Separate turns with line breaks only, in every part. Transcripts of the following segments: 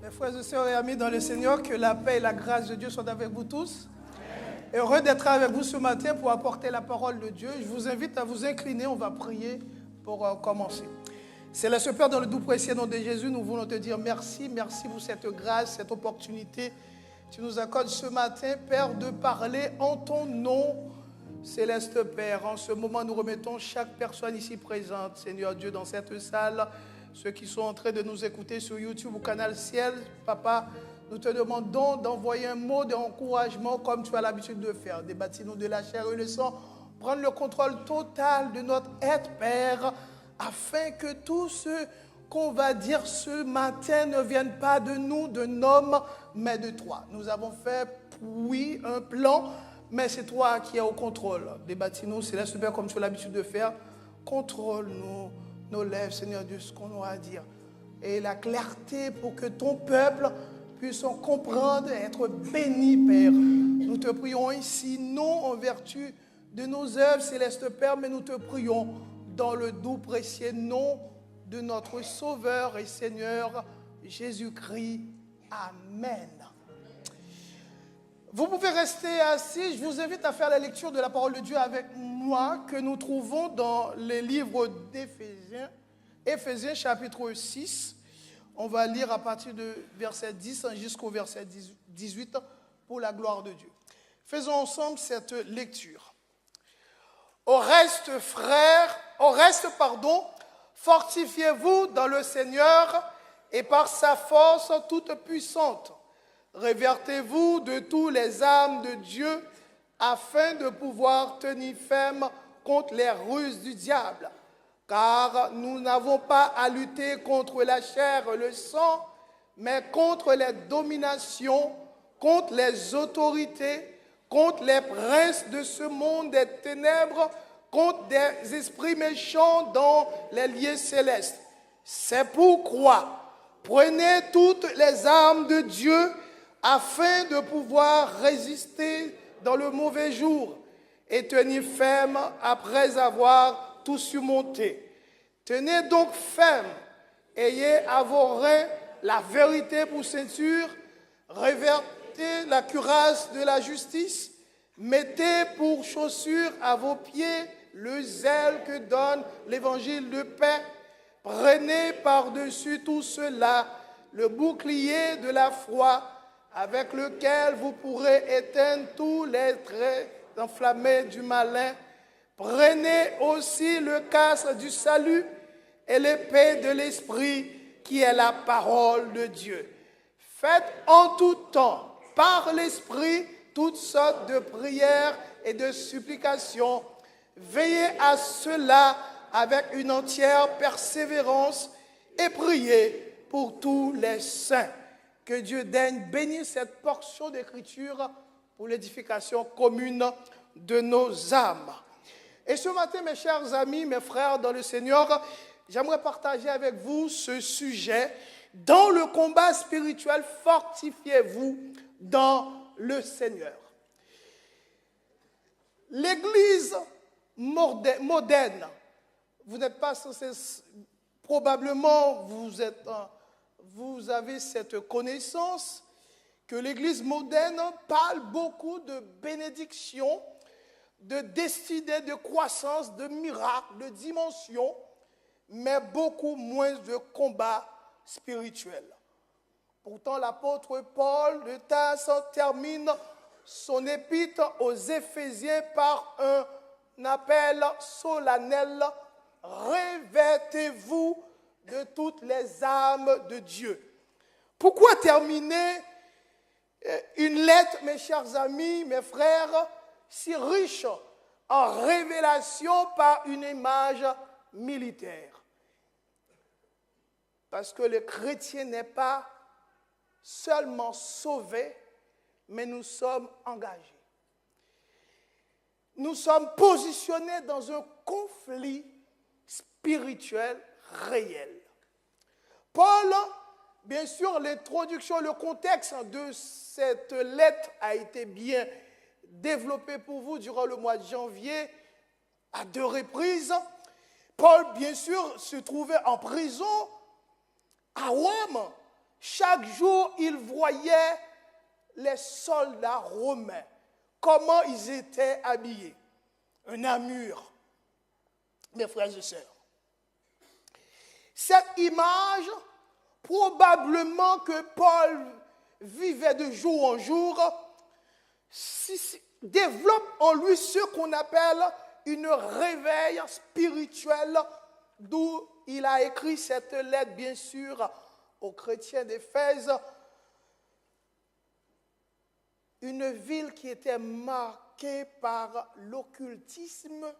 Mes frères et sœurs et amis dans le Seigneur, que la paix et la grâce de Dieu soient avec vous tous. Heureux d'être avec vous ce matin pour apporter la parole de Dieu. Je vous invite à vous incliner, on va prier pour commencer. Céleste Père, dans le doux précieux nom de Jésus, nous voulons te dire merci, merci pour cette grâce, cette opportunité. Tu nous accordes ce matin, Père, de parler en ton nom, Céleste Père. En ce moment, nous remettons chaque personne ici présente, Seigneur Dieu, dans cette salle. Ceux qui sont en train de nous écouter sur YouTube ou Canal Ciel, Papa, nous te demandons d'envoyer un mot d'encouragement comme tu as l'habitude de faire. Débattis-nous de la chair et le sang. Prendre le contrôle total de notre être, Père, afin que tout ce qu'on va dire ce matin ne vienne pas de nous, d'un homme, mais de toi. Nous avons fait, oui, un plan, mais c'est toi qui es au contrôle. Débattis-nous, Céleste Père, comme tu as l'habitude de faire. Contrôle-nous. Nos lèvres, Seigneur Dieu, ce qu'on aura à dire. Et la clarté pour que ton peuple puisse en comprendre et être béni, Père. Nous te prions ici, non en vertu de nos œuvres, Céleste Père, mais nous te prions dans le doux, précieux nom de notre Sauveur et Seigneur Jésus-Christ. Amen. Vous pouvez rester assis. Je vous invite à faire la lecture de la parole de Dieu avec moi, que nous trouvons dans les livres d'Éphésiens, Éphésiens chapitre 6. On va lire à partir de verset 10 jusqu'au verset 18 pour la gloire de Dieu. Faisons ensemble cette lecture. Au reste, fortifiez-vous dans le Seigneur et par sa force toute puissante. Révertez-vous de tous les armes de Dieu afin de pouvoir tenir ferme contre les ruses du diable. Car nous n'avons pas à lutter contre la chair et le sang, mais contre les dominations, contre les autorités, contre les princes de ce monde des ténèbres, contre des esprits méchants dans les lieux célestes. C'est pourquoi prenez toutes les armes de Dieu afin de pouvoir résister dans le mauvais jour et tenir ferme après avoir tout surmonté. Tenez donc ferme, ayez à vos reins la vérité pour ceinture, revêtez la cuirasse de la justice, mettez pour chaussure à vos pieds le zèle que donne l'évangile de paix, prenez par-dessus tout cela le bouclier de la foi, avec lequel vous pourrez éteindre tous les traits enflammés du malin. Prenez aussi le casque du salut et l'épée de l'esprit qui est la parole de Dieu. Faites en tout temps, par l'esprit, toutes sortes de prières et de supplications. Veillez à cela avec une entière persévérance et priez pour tous les saints. Que Dieu daigne bénir cette portion d'écriture pour l'édification commune de nos âmes. Et ce matin, mes chers amis, mes frères dans le Seigneur, j'aimerais partager avec vous ce sujet. Dans le combat spirituel, fortifiez-vous dans le Seigneur. L'Église moderne, vous n'êtes pas censé, probablement vous avez cette connaissance que l'Église moderne parle beaucoup de bénédiction, de destinée, de croissance, de miracles, de dimension, mais beaucoup moins de combat spirituel. Pourtant, l'apôtre Paul de Tarse termine son épître aux Éphésiens par un appel solennel « Revêtez-vous de toutes les armes de Dieu ». Pourquoi terminer une lettre, mes chers amis, mes frères, si riche en révélation par une image militaire? Parce que le chrétien n'est pas seulement sauvé, mais nous sommes engagés. Nous sommes positionnés dans un conflit spirituel réel. Paul, bien sûr, l'introduction, le contexte de cette lettre a été bien développé pour vous durant le mois de janvier à 2 reprises. Paul, bien sûr, se trouvait en prison à Rome chaque jour, il voyait les soldats romains, comment ils étaient habillés. Une armure, mes frères et sœurs. Cette image, probablement que Paul vivait de jour en jour, développe en lui ce qu'on appelle une réveil spirituel, d'où il a écrit cette lettre, bien sûr, aux chrétiens d'Éphèse, une ville qui était marquée par l'occultisme,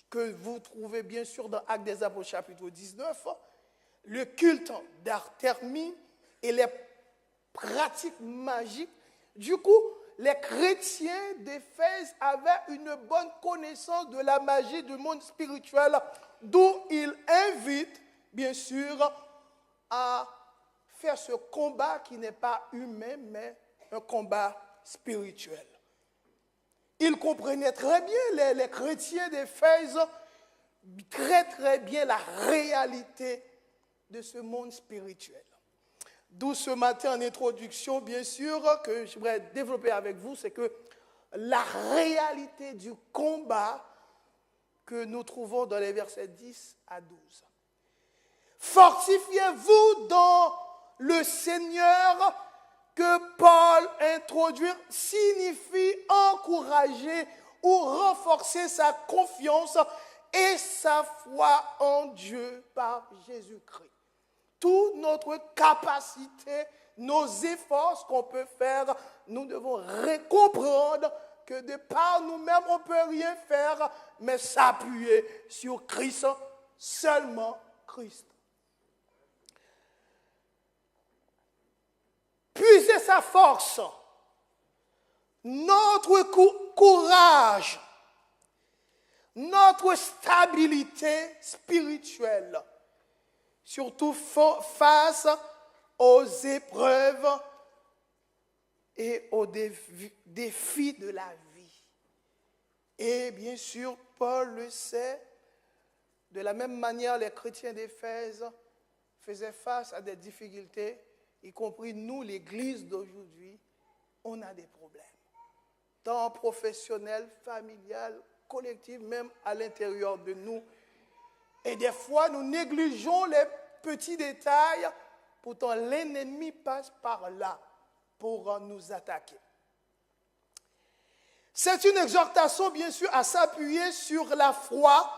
que vous trouvez bien sûr dans Actes des Apôtres chapitre 19, le culte d'Artémis et les pratiques magiques. Du coup, les chrétiens d'Éphèse avaient une bonne connaissance de la magie du monde spirituel, d'où ils invitent, bien sûr, à faire ce combat qui n'est pas humain, mais un combat spirituel. Ils comprenaient très bien, les chrétiens d'Éphèse, très bien la réalité de ce monde spirituel. D'où ce matin en introduction, bien sûr, que je voudrais développer avec vous, c'est que la réalité du combat que nous trouvons dans les versets 10 à 12. Fortifiez-vous dans le Seigneur, que Paul introduit signifie encourager ou renforcer sa confiance et sa foi en Dieu par Jésus-Christ. Toute notre capacité, nos efforts, ce qu'on peut faire, nous devons comprendre que de par nous-mêmes, on ne peut rien faire, mais s'appuyer sur Christ, seulement Christ. Puiser sa force, notre courage, notre stabilité spirituelle, surtout face aux épreuves et aux défis de la vie. Et bien sûr, Paul le sait, de la même manière, les chrétiens d'Éphèse faisaient face à des difficultés, y compris nous, l'Église d'aujourd'hui, on a des problèmes. Tant professionnels, familial, collectif, même à l'intérieur de nous. Et des fois, nous négligeons les petits détails. Pourtant, l'ennemi passe par là pour nous attaquer. C'est une exhortation, bien sûr, à s'appuyer sur la foi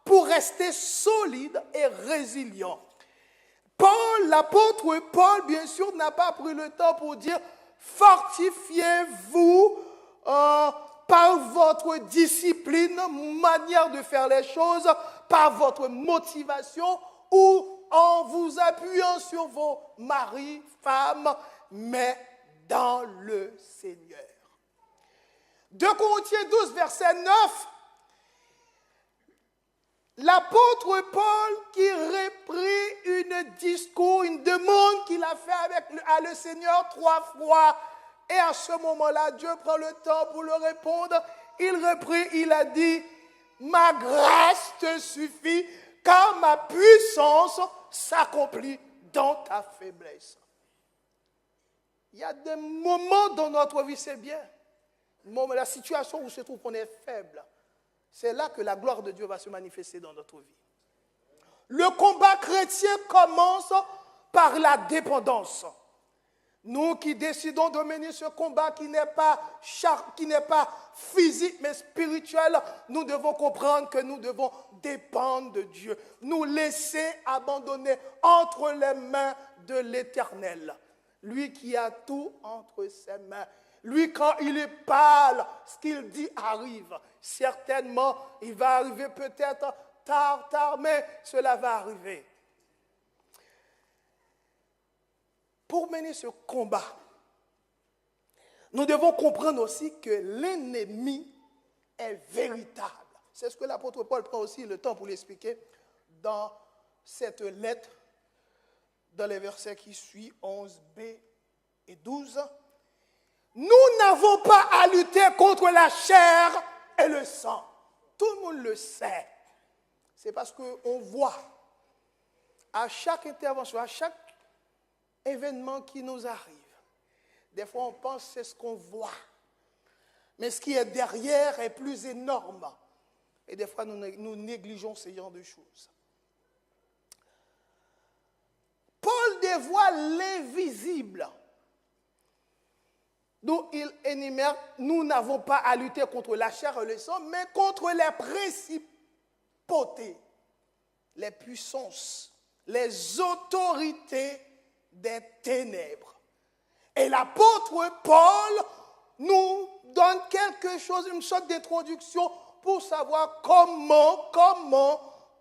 pour rester solide et résilient. Paul, l'apôtre Paul, bien sûr, n'a pas pris le temps pour dire « Fortifiez-vous par votre discipline, manière de faire les choses, par votre motivation ou en vous appuyant sur vos maris, femmes, mais dans le Seigneur. » 2 Corinthiens 12, verset 9, l'apôtre Paul qui reprit une demande qu'il a fait à le Seigneur 3 fois. Et à ce moment-là, Dieu prend le temps pour le répondre. Il reprit, il a dit, ma grâce te suffit, car ma puissance s'accomplit dans ta faiblesse. Il y a des moments dans notre vie, c'est bien. La situation où se trouve qu'on est faible. C'est là que la gloire de Dieu va se manifester dans notre vie. Le combat chrétien commence par la dépendance. Nous qui décidons de mener ce combat qui n'est pas physique mais spirituel, nous devons comprendre que nous devons dépendre de Dieu. Nous laisser abandonner entre les mains de l'Éternel. Lui qui a tout entre ses mains. Lui, quand il parle, ce qu'il dit arrive. Certainement, il va arriver peut-être tard, mais cela va arriver. Pour mener ce combat, nous devons comprendre aussi que l'ennemi est véritable. C'est ce que l'apôtre Paul prend aussi le temps pour l'expliquer dans cette lettre, dans les versets qui suivent, 11b et 12. Nous n'avons pas à lutter contre la chair et le sang. Tout le monde le sait. C'est parce qu'on voit à chaque intervention, à chaque événements qui nous arrivent, des fois on pense que c'est ce qu'on voit, mais ce qui est derrière est plus énorme. Et des fois nous négligeons ce genre de choses. Paul dévoile l'invisible, d'où il énumère, nous n'avons pas à lutter contre la chair et le sang, mais contre les principautés, les puissances, les autorités des ténèbres. Et l'apôtre Paul nous donne quelque chose, une sorte d'introduction pour savoir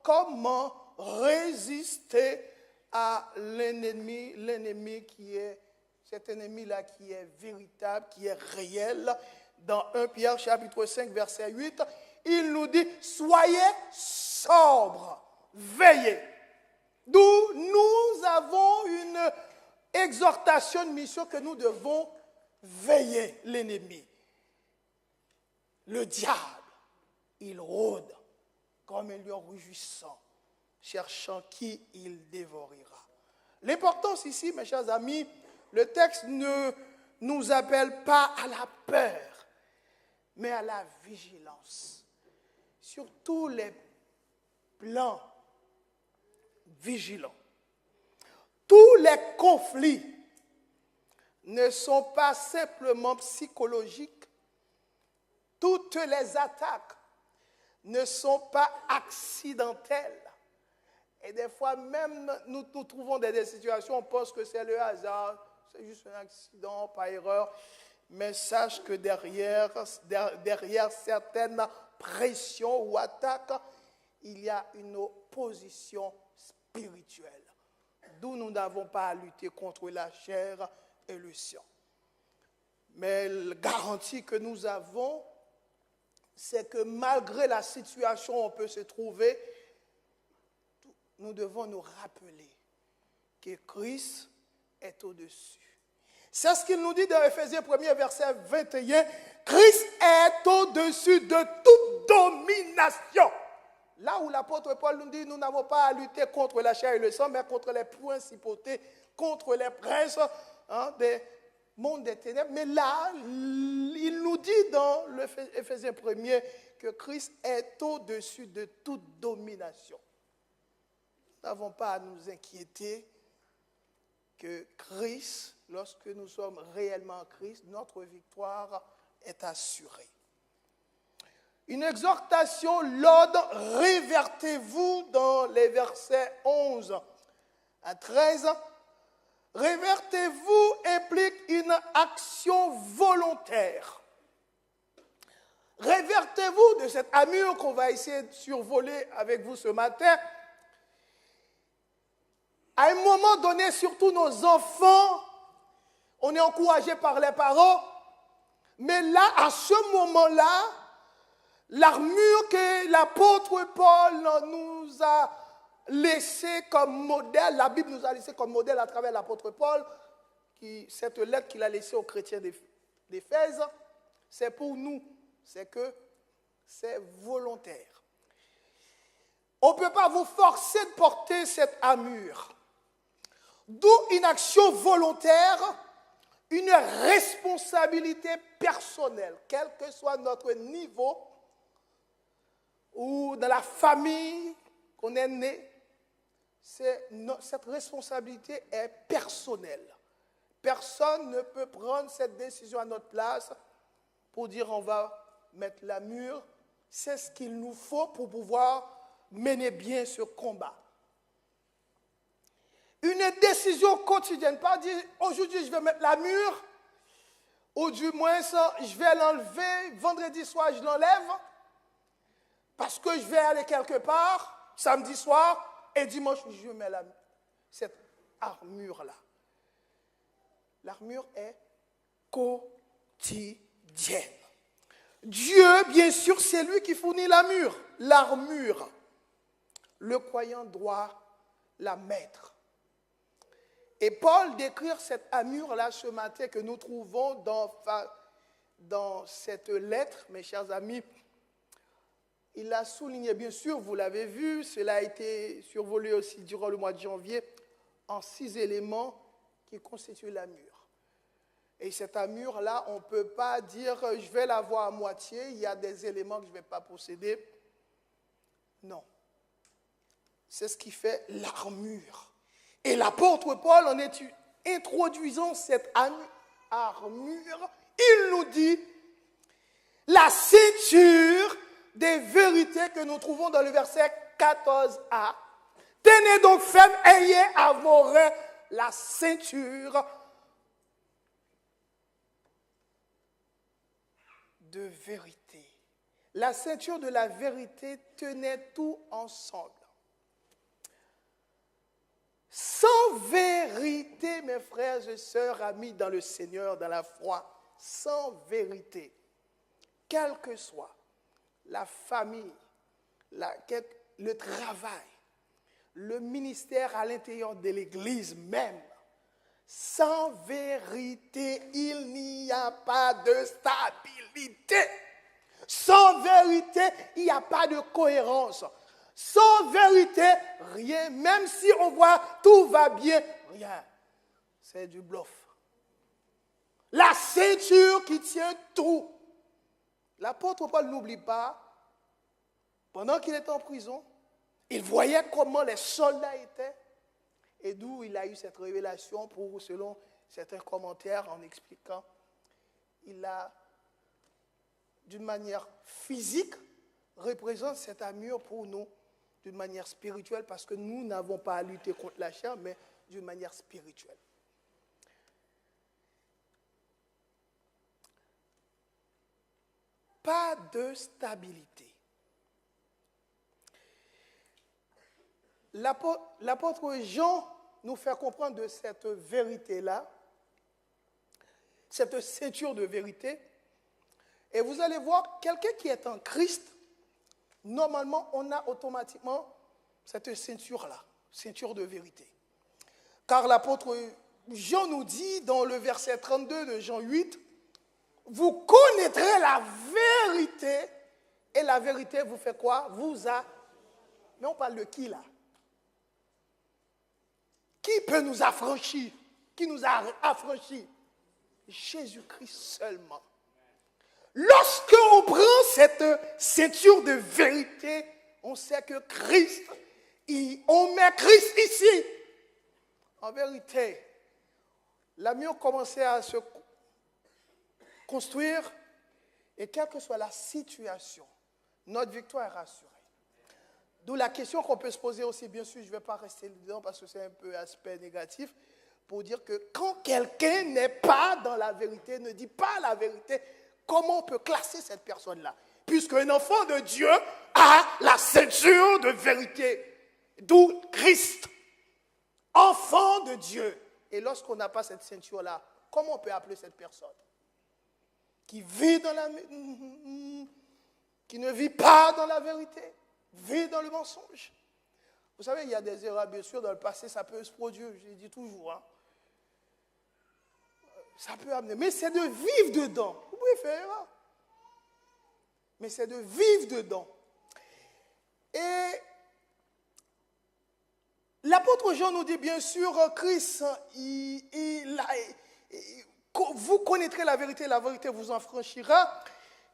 comment résister à l'ennemi qui est, cet ennemi-là qui est véritable, qui est réel. Dans 1 Pierre chapitre 5 verset 8, il nous dit, soyez sobres, veillez. D'où nous avons une exhortation, une mission que nous devons veiller l'ennemi. Le diable, il rôde comme un lion rugissant, cherchant qui il dévorera. L'importance ici, mes chers amis, le texte ne nous appelle pas à la peur, mais à la vigilance. Sur tous les plans, vigilants. Tous les conflits ne sont pas simplement psychologiques. Toutes les attaques ne sont pas accidentelles. Et des fois même, nous trouvons des situations, on pense que c'est le hasard, c'est juste un accident, par erreur. Mais sache que derrière certaines pressions ou attaques, il y a une opposition spirituelle. D'où nous n'avons pas à lutter contre la chair et le sang. Mais la garantie que nous avons, c'est que malgré la situation où on peut se trouver, nous devons nous rappeler que Christ est au-dessus. C'est ce qu'il nous dit dans Éphésiens 1er verset 21. Christ est au-dessus de toute domination. Là où l'apôtre Paul nous dit, nous n'avons pas à lutter contre la chair et le sang, mais contre les principautés, contre les princes des mondes des ténèbres. Mais là, il nous dit dans l'Éphésiens 1er que Christ est au-dessus de toute domination. Nous n'avons pas à nous inquiéter que Christ, lorsque nous sommes réellement en Christ, notre victoire est assurée. Une exhortation, l'ordre, révertez-vous dans les versets 11 à 13. Révertez-vous implique une action volontaire. Révertez-vous de cette armure qu'on va essayer de survoler avec vous ce matin. À un moment donné, surtout nos enfants, on est encouragé par les parents, mais là, à ce moment-là, l'armure que l'apôtre Paul nous a laissée comme modèle, la Bible nous a laissé comme modèle à travers l'apôtre Paul, cette lettre qu'il a laissée aux chrétiens d'Éphèse, c'est pour nous, c'est que c'est volontaire. On ne peut pas vous forcer de porter cette armure. D'où une action volontaire, une responsabilité personnelle, quel que soit notre niveau, ou dans la famille qu'on est né, cette responsabilité est personnelle. Personne ne peut prendre cette décision à notre place pour dire on va mettre l'armure. C'est ce qu'il nous faut pour pouvoir mener bien ce combat. Une décision quotidienne, pas dire aujourd'hui je vais mettre l'armure, ou du moins je vais l'enlever, vendredi soir je l'enlève, parce que je vais aller quelque part, samedi soir, et dimanche je mets cette armure-là. L'armure est quotidienne. Dieu, bien sûr, c'est lui qui fournit l'armure. L'armure, le croyant doit la mettre. Et Paul décrit cette armure-là ce matin que nous trouvons dans cette lettre, mes chers amis. Il l'a souligné, bien sûr, vous l'avez vu, cela a été survolé aussi durant le mois de janvier, en 6 éléments qui constitue l'armure. Et cette armure-là, on ne peut pas dire je vais l'avoir à moitié, il y a des éléments que je ne vais pas posséder. Non. C'est ce qui fait l'armure. Et l'apôtre Paul, en introduisant cette armure, il nous dit la ceinture des vérités que nous trouvons dans le verset 14a. Tenez donc ferme, ayez à vos reins la ceinture de vérité. La ceinture de la vérité tenait tout ensemble. Sans vérité, mes frères et sœurs, amis dans le Seigneur, dans la foi, sans vérité, quelle que soit la famille, le travail, le ministère à l'intérieur de l'Église même, sans vérité, il n'y a pas de stabilité. Sans vérité, il n'y a pas de cohérence. Sans vérité, rien. Même si on voit tout va bien, rien. C'est du bluff. La ceinture qui tient tout. L'apôtre Paul n'oublie pas, pendant qu'il était en prison, il voyait comment les soldats étaient. Et d'où il a eu cette révélation pour, selon certains commentaires en expliquant, il a, d'une manière physique, représente cette armure pour nous d'une manière spirituelle parce que nous n'avons pas à lutter contre la chair, mais d'une manière spirituelle. Pas de stabilité. L'apôtre Jean nous fait comprendre de cette vérité-là, cette ceinture de vérité. Et vous allez voir, quelqu'un qui est en Christ, normalement, on a automatiquement cette ceinture-là, ceinture de vérité. Car l'apôtre Jean nous dit dans le verset 32 de Jean 8, vous connaîtrez la vérité, et la vérité vous fait quoi? Mais on parle de qui là? Qui peut nous affranchir? Qui nous a affranchis? Jésus-Christ seulement. Lorsque on prend cette ceinture de vérité, on sait que Christ, on met Christ ici. En vérité, l'armure commençait à se construire et quelle que soit la situation, notre victoire est rassurée. D'où la question qu'on peut se poser aussi, bien sûr, je ne vais pas rester dedans parce que c'est un peu aspect négatif, pour dire que quand quelqu'un n'est pas dans la vérité, ne dit pas la vérité, comment on peut classer cette personne-là? Puisqu'un enfant de Dieu a la ceinture de vérité, d'où Christ, enfant de Dieu. Et lorsqu'on n'a pas cette ceinture-là, comment on peut appeler cette personne? Qui vit qui ne vit pas dans la vérité, vit dans le mensonge. Vous savez, il y a des erreurs, bien sûr, dans le passé, ça peut se produire, je le dis toujours. Hein. Ça peut amener, mais c'est de vivre dedans. Vous pouvez faire erreur. Mais c'est de vivre dedans. Et l'apôtre Jean nous dit, bien sûr, Christ, vous connaîtrez la vérité vous en franchira.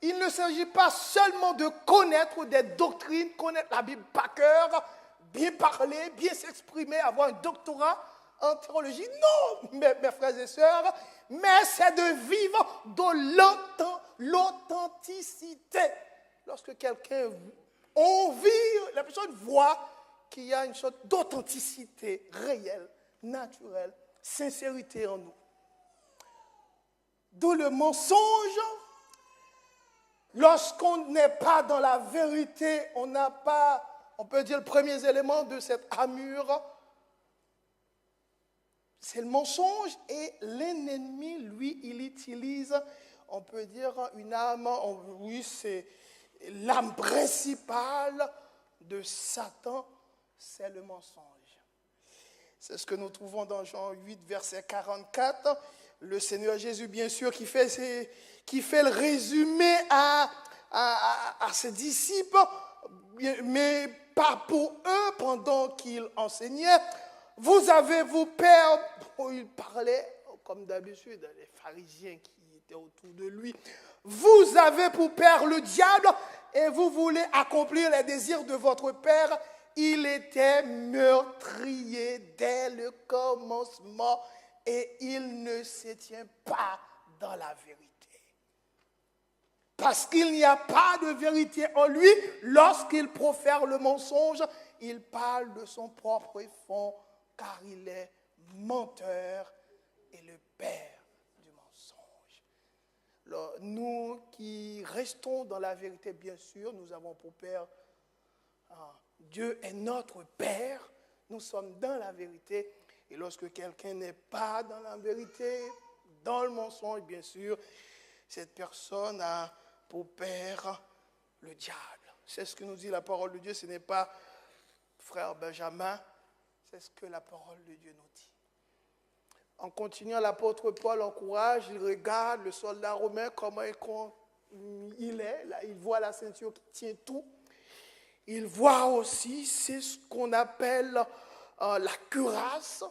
Il ne s'agit pas seulement de connaître des doctrines, connaître la Bible par cœur, bien parler, bien s'exprimer, avoir un doctorat en théologie. Non, mes frères et sœurs, mais c'est de vivre dans l'authenticité. Lorsque quelqu'un, la personne voit qu'il y a une sorte d'authenticité réelle, naturelle, sincérité en nous. D'où le mensonge. Lorsqu'on n'est pas dans la vérité, on n'a pas, on peut dire, le premier élément de cette armure, c'est le mensonge. Et l'ennemi, lui, il utilise, on peut dire, une arme, oui, c'est l'arme principale de Satan, c'est le mensonge. C'est ce que nous trouvons dans Jean 8, verset 44. Le Seigneur Jésus, bien sûr, qui fait le résumé à ses disciples, mais pas pour eux pendant qu'il enseignait. Vous avez-vous peur? Il parlait, comme d'habitude, les pharisiens qui étaient autour de lui. Vous avez pour père le diable et vous voulez accomplir les désirs de votre père. Il était meurtrier dès le commencement et il ne se tient pas dans la vérité. Parce qu'il n'y a pas de vérité en lui, lorsqu'il profère le mensonge, il parle de son propre fond, car il est menteur et le père du mensonge. Alors, nous qui restons dans la vérité, bien sûr, nous avons pour père, Dieu est notre père, nous sommes dans la vérité. Et lorsque quelqu'un n'est pas dans la vérité, dans le mensonge, bien sûr, cette personne a pour père le diable. C'est ce que nous dit la parole de Dieu, ce n'est pas frère Benjamin, c'est ce que la parole de Dieu nous dit. En continuant, l'apôtre Paul encourage, il regarde le soldat romain, comment il est, là, il voit la ceinture qui tient tout. Il voit aussi, c'est ce qu'on appelle la cuirasse,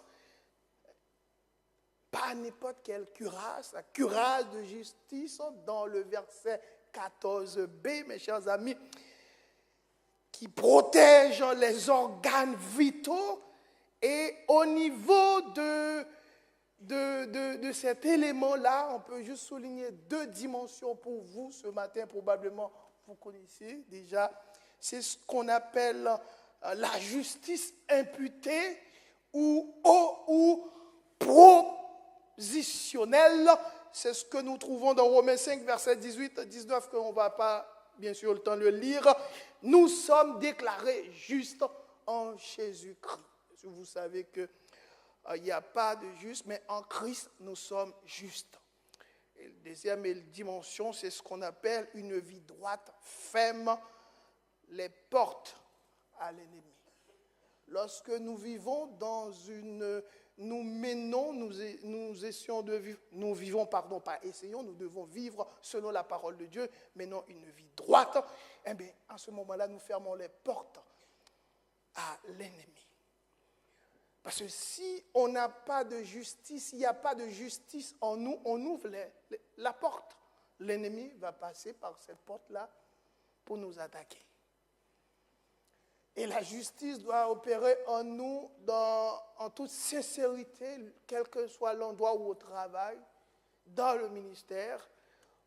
pas n'importe quelle cuirasse, la cuirasse de justice dans le verset 14b, mes chers amis, qui protège les organes vitaux. Et au niveau de cet élément-là, on peut juste souligner deux dimensions pour vous ce matin, probablement vous connaissez déjà. C'est ce qu'on appelle la justice imputée ou propositionnelle. C'est ce que nous trouvons dans Romains 5, verset 18-19, qu'on ne va pas, bien sûr, le temps de le lire. Nous sommes déclarés justes en Jésus-Christ. Vous savez qu'il n'y a pas de juste, mais en Christ, nous sommes justes. Et la deuxième dimension, c'est ce qu'on appelle une vie droite, ferme les portes à l'ennemi. Lorsque nous vivons dans nous devons vivre selon la parole de Dieu, menons une vie droite, eh bien, en ce moment-là, nous fermons les portes à l'ennemi. Parce que si on n'a pas de justice, s'il n'y a pas de justice en nous, on ouvre la porte. L'ennemi va passer par cette porte-là pour nous attaquer. Et la justice doit opérer en nous en toute sincérité, quel que soit l'endroit où on travaille, dans le ministère.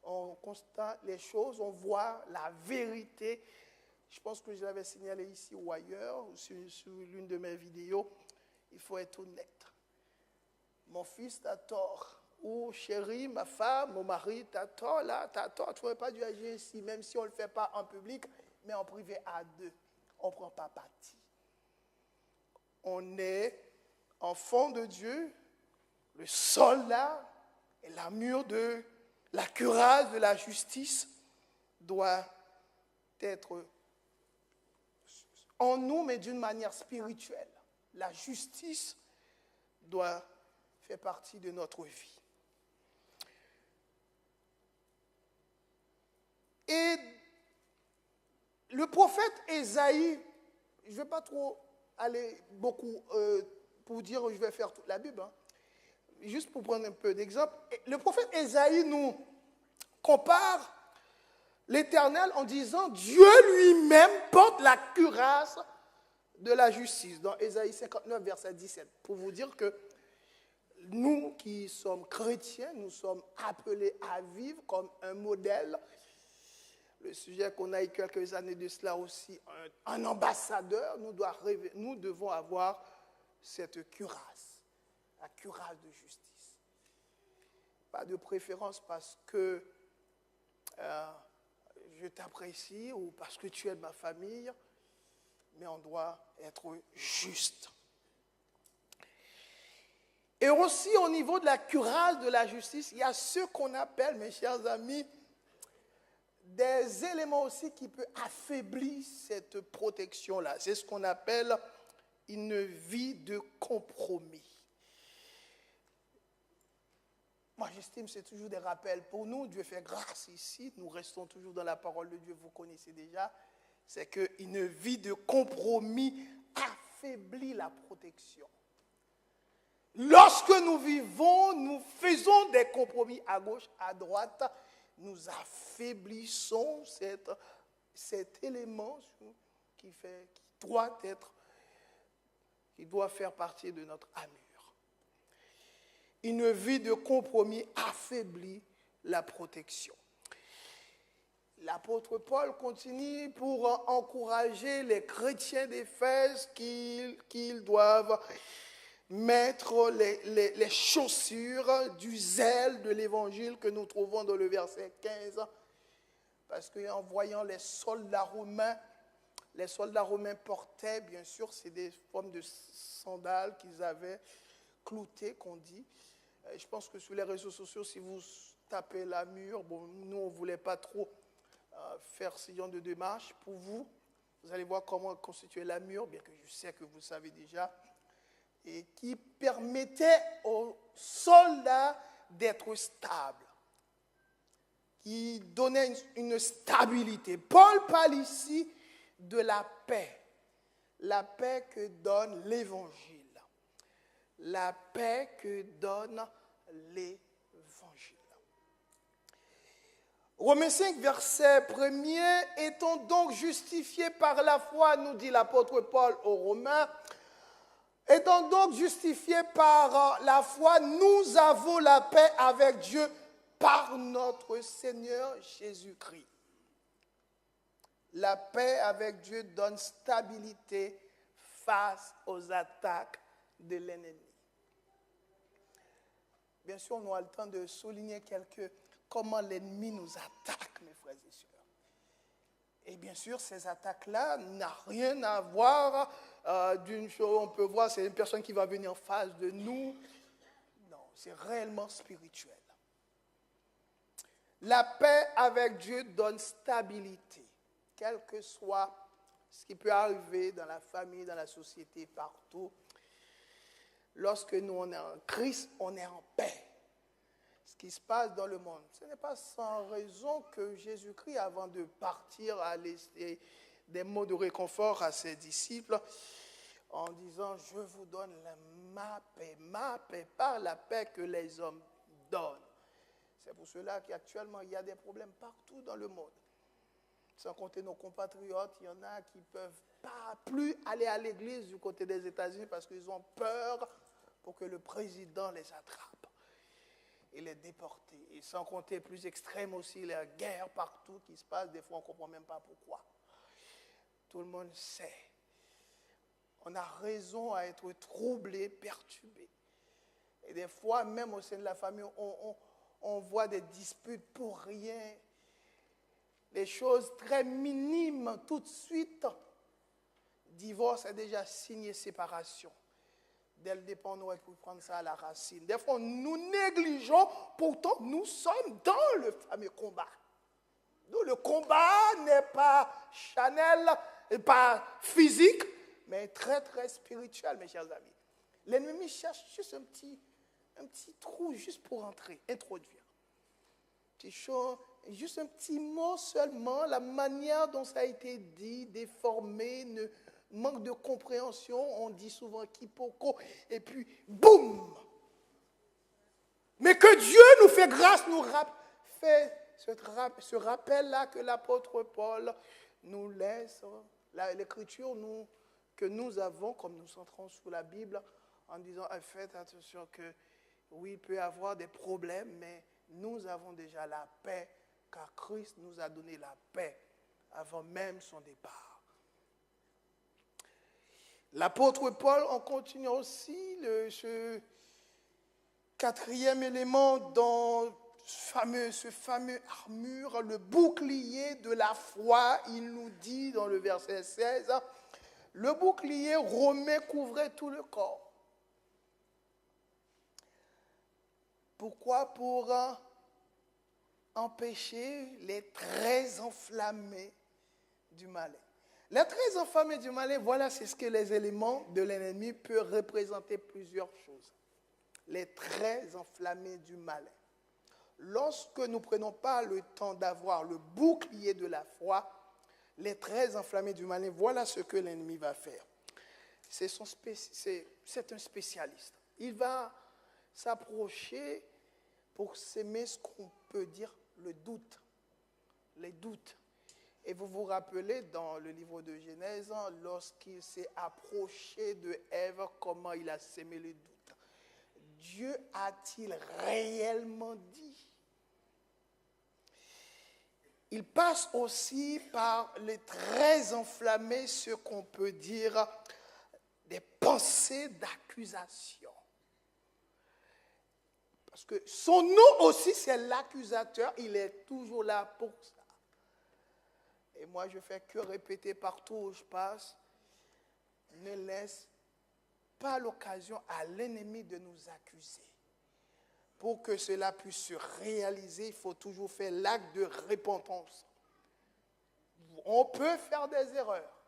On constate les choses, on voit la vérité. Je pense que je l'avais signalé ici ou ailleurs, ou sur l'une de mes vidéos. Il faut être honnête. Mon fils, t'as tort. Ou chérie, ma femme, mon mari, t'as tort là, t'as tort. Tu n'aurais pas dû agir ici, même si on ne le fait pas en public, mais en privé à deux. On ne prend pas parti. On est enfant de Dieu, le soldat et l'armure de la cuirasse de la justice doit être en nous, mais d'une manière spirituelle. La justice doit faire partie de notre vie. Et le prophète Ésaïe, je ne vais pas trop aller beaucoup pour dire que je vais faire toute la Bible, hein. Juste pour prendre un peu d'exemple. Le prophète Ésaïe nous compare l'Éternel en disant Dieu lui-même porte la cuirasse de la justice, dans Ésaïe 59, verset 17, pour vous dire que nous qui sommes chrétiens, nous sommes appelés à vivre comme un modèle. Le sujet qu'on a eu quelques années de cela aussi, un ambassadeur, nous devons avoir cette cuirasse, la cuirasse de justice. Pas de préférence parce que je t'apprécie ou parce que tu es de ma famille, mais on doit être juste. Et aussi au niveau de la cuirasse de la justice, il y a ce qu'on appelle, mes chers amis, des éléments aussi qui peuvent affaiblir cette protection-là. C'est ce qu'on appelle une vie de compromis. Moi, j'estime que c'est toujours des rappels pour nous. Dieu fait grâce ici. Nous restons toujours dans la parole de Dieu. Vous connaissez déjà. C'est qu'une vie de compromis affaiblit la protection. lorsque nous vivons, nous faisons des compromis à gauche, à droite, nous affaiblissons cet élément qui doit faire partie de notre armure. Une vie de compromis affaiblit la protection. L'apôtre Paul continue pour encourager les chrétiens d'Éphèse qu'ils doivent mettre les chaussures du zèle de l'évangile que nous trouvons dans le verset 15. Parce qu'en voyant les soldats romains portaient, bien sûr, c'est des formes de sandales qu'ils avaient cloutées, qu'on dit. Je pense que sur les réseaux sociaux, si vous tapez la mûre, nous, on ne voulait pas trop faire ce genre de démarche pour vous. Vous allez voir comment constituer la mûre, bien que je sais que vous savez déjà, et qui permettait aux soldats d'être stables, qui donnait une stabilité. Paul parle ici de la paix que donne l'Évangile, la paix que donne l'Évangile. Romains 5, verset 1er, étant donc justifiés par la foi, nous dit l'apôtre Paul aux Romains, étant donc justifiés par la foi, nous avons la paix avec Dieu par notre Seigneur Jésus-Christ. La paix avec Dieu donne stabilité face aux attaques de l'ennemi. Bien sûr, on a le temps de souligner comment l'ennemi nous attaque, mes frères et sœurs. Et bien sûr, ces attaques-là n'ont rien à voir d'une chose. On peut voir, c'est une personne qui va venir en face de nous. Non, c'est réellement spirituel. La paix avec Dieu donne stabilité, quel que soit ce qui peut arriver dans la famille, dans la société, partout. Lorsque nous, on est en Christ, on est en paix. Ce qui se passe dans le monde, ce n'est pas sans raison que Jésus-Christ, avant de partir, a laissé des mots de réconfort à ses disciples en disant « Je vous donne ma paix, par la paix que les hommes donnent. » C'est pour cela qu'actuellement, il y a des problèmes partout dans le monde. Sans compter nos compatriotes, il y en a qui ne peuvent pas plus aller à l'église du côté des États-Unis parce qu'ils ont peur pour que le président les attrape et les déporter. Et sans compter plus extrême aussi, la guerre partout qui se passe, des fois on ne comprend même pas pourquoi. Tout le monde sait. On a raison à être troublé, perturbé. Et des fois, même au sein de la famille, on voit des disputes pour rien. Les choses très minimes, tout de suite, divorce est déjà signé, séparation. Dès le départ, on aurait pu prendre ça à la racine. Des fois, nous négligeons, pourtant, nous sommes dans le fameux combat. Donc, le combat n'est pas charnel, pas physique, mais très, très spirituel, mes chers amis. L'ennemi cherche juste un petit trou, juste pour entrer, introduire. Petit chose, juste un petit mot seulement, la manière dont ça a été dit, déformé, manque de compréhension, on dit souvent quiproquo, et puis boum! Mais que Dieu nous fait grâce, nous fait ce rappel-là que l'apôtre Paul nous laisse, l'écriture que nous avons, comme nous centrons sur la Bible, en disant, faites attention que, oui, il peut y avoir des problèmes, mais nous avons déjà la paix, car Christ nous a donné la paix avant même son départ. L'apôtre Paul, on continue aussi ce quatrième élément dans ce fameux armure, le bouclier de la foi. Il nous dit dans le verset 16, le bouclier romain couvrait tout le corps. Pourquoi? Pour empêcher les traits enflammés du malin. Les traits enflammés du malin, voilà, c'est ce que les éléments de l'ennemi peuvent représenter plusieurs choses. Les traits enflammés du malin. Lorsque nous ne prenons pas le temps d'avoir le bouclier de la foi, les traits enflammés du malin, voilà ce que l'ennemi va faire. C'est un spécialiste. Il va s'approcher pour s'aimer ce qu'on peut dire le doute, les doutes. Et vous vous rappelez dans le livre de Genèse, lorsqu'il s'est approché de Ève, comment il a sémé le doute. Dieu a-t-il réellement dit? Il passe aussi par les très enflammés, ce qu'on peut dire des pensées d'accusation. Parce que son nom aussi, c'est l'accusateur. Il est toujours là pour ça. Et moi, je ne fais que répéter partout où je passe. Ne laisse pas l'occasion à l'ennemi de nous accuser. Pour que cela puisse se réaliser, il faut toujours faire l'acte de repentance. On peut faire des erreurs.